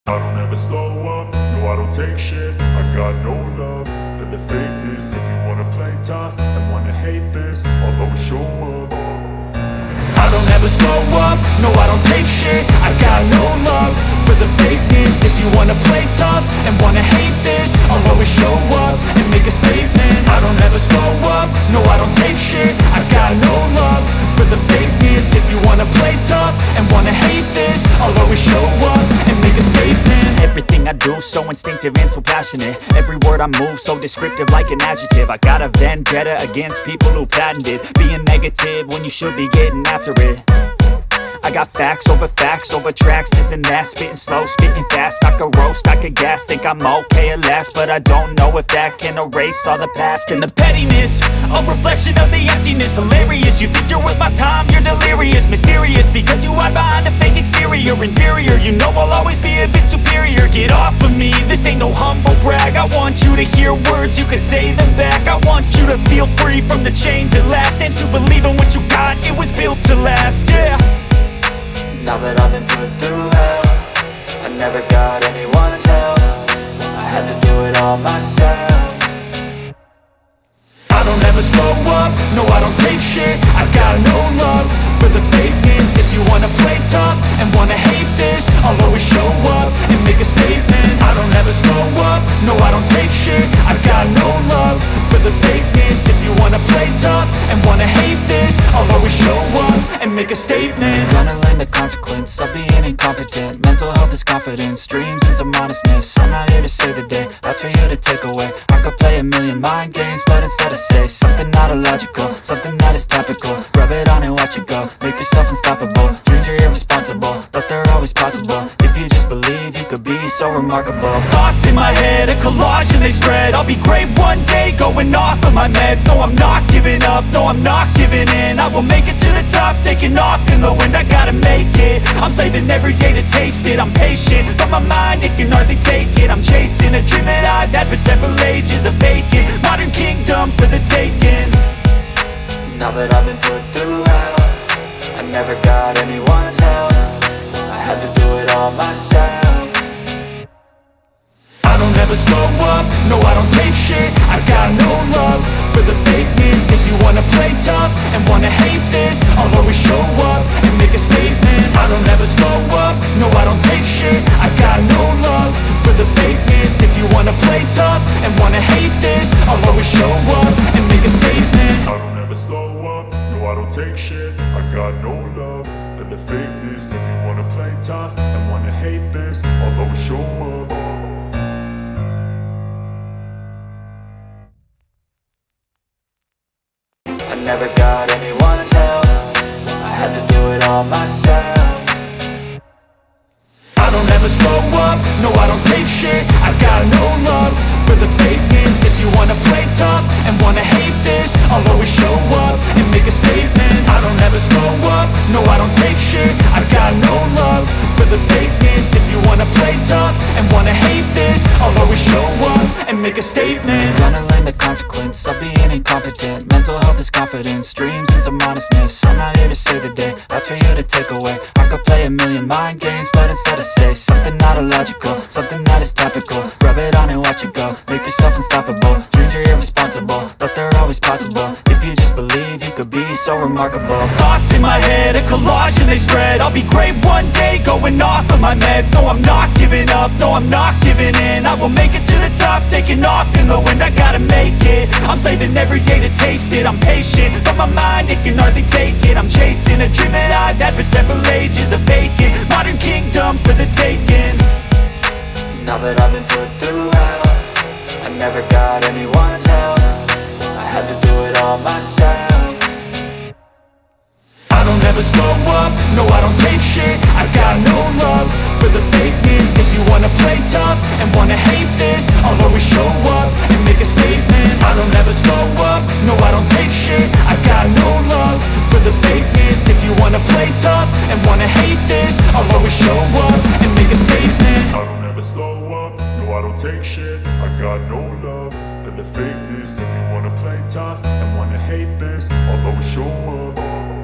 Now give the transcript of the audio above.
I don't ever slow up, no I don't take shit. I got no love for the fakeness. If you wanna play tough and wanna hate this, I'll always show up. I don't ever slow up, no I don't take shit. I got no love for the fakeness. If you wanna play tough and wanna hate this, I'll always show up and make a statement. I don't ever slow up, no I don't take shit. I got no love for the fakeness. If you wanna play tough and wanna hate this, I'll always show up and make a statement. Everything I do so instinctive and so passionate. Every word I move so descriptive like an adjective. I got a vendetta against people who patented being negative when you should be getting after it. I got facts over tracks, this and that. Spitting slow, spitting fast, I could roast, I could gas. Think I'm okay at last, but I don't know if that can erase all the past. And the pettiness, a reflection of the emptiness. Hilarious, you think you're worth my time, you're delirious. Mysterious, because you hide behind a fake exterior. Inferior, you know I'll always be a bit superior. Get off of me, this ain't no humble brag. I want you to hear words, you can say them back. I want you to feel free from the chains at last, and to believe in what you got, it was built to last, yeah. Now that I've been put through hell, I never got anyone's help. I had to do it all myself. I don't ever slow up, no I don't take shit. I got no love for the fakeness. If you wanna play tough and wanna hate this, I'll always show up and make a statement. I don't ever slow up, no I don't take shit. I got no love for the fakeness. If you wanna play tough and wanna hate this, I'll always show up and make a statement. Gonna learn the consequence of being incompetent. Mental health is confidence, dreams and some honestness. I'm not here to save the day, that's for you to take away. I could play a million mind games, but instead I say something not illogical, something that is topical. Rub it on and watch it go, make yourself unstoppable. Dreams are irresponsible, but they're always possible. If you just believe, you could be so remarkable. Thoughts in my head, a collage and they spread. I'll be great one day, going off of my meds. No, I'm not giving up, no, I'm not giving in. I will make it to the top, taking off in the wind. I gotta make it, I'm saving every day to taste it. I'm patient, but my mind, it can hardly take it. I'm chasing a dream that I've had for several ages. A vacant, modern kingdom for the taking. Now that I've been put through hell, I never got anyone's help. I had to do it all myself. I don't ever slow up, no I don't take shit. I got no love for the fakeness. If you wanna play tough and wanna hate this, I'll always show up and make a statement. I don't ever slow up, no I don't take shit. I got no love for the fakeness. If you wanna play tough and wanna hate this, I'll always show up and make a statement. I don't ever slow up, no I don't take shit. I got no love for the fakeness. If you wanna play tough and wanna hate this, I'll always show up. I never got anyone's help. I had to do it all myself. I don't ever slow up, no I don't take shit. I got no love for the fakeness. If you wanna play tough and wanna hate this, I'll always show up and make a statement. I don't ever slow up, no I don't take shit. I got no love for the fakeness. If you wanna play tough and wanna hate this, I'll always show up and make a statement. Gonna learn the consequence of being incompetent. Mental health is confidence, dreams and some honestness. I'm not here to save the day, that's for you to take away. I could play a million mind games, but instead I say something not illogical, something that is topical. Rub it on and watch it go, make yourself unstoppable. Dreams are irresponsible, but they're always possible. If you just believe, you could be so remarkable. Thoughts in my head, a collage and they spread. I'll be great one day, going off of my meds. No, I'm not giving up, no, I'm not giving in. I will make it to the top, taking off in the wind. I gotta make it, I'm saving every day to taste it. I'm patient, but my mind, it can hardly take it. I'm chasing a dream that I've had for several ages. A vacant, modern kingdom for the taking. Now that I've been put through hell, I never got anyone's help. I had to do it all myself. I don't ever slow up, no I don't take shit. I got no love for the fakeness. If you wanna play tough and wanna hate this, I'll always show up and make a statement. I don't ever slow up, no I don't take shit. I got no love for the fakeness. If you wanna play tough and wanna hate this, I'll always show up and make a statement. I don't ever slow up, no I don't take shit. I got no love for the fakeness. If you wanna play tough and wanna hate this, I'll always show up.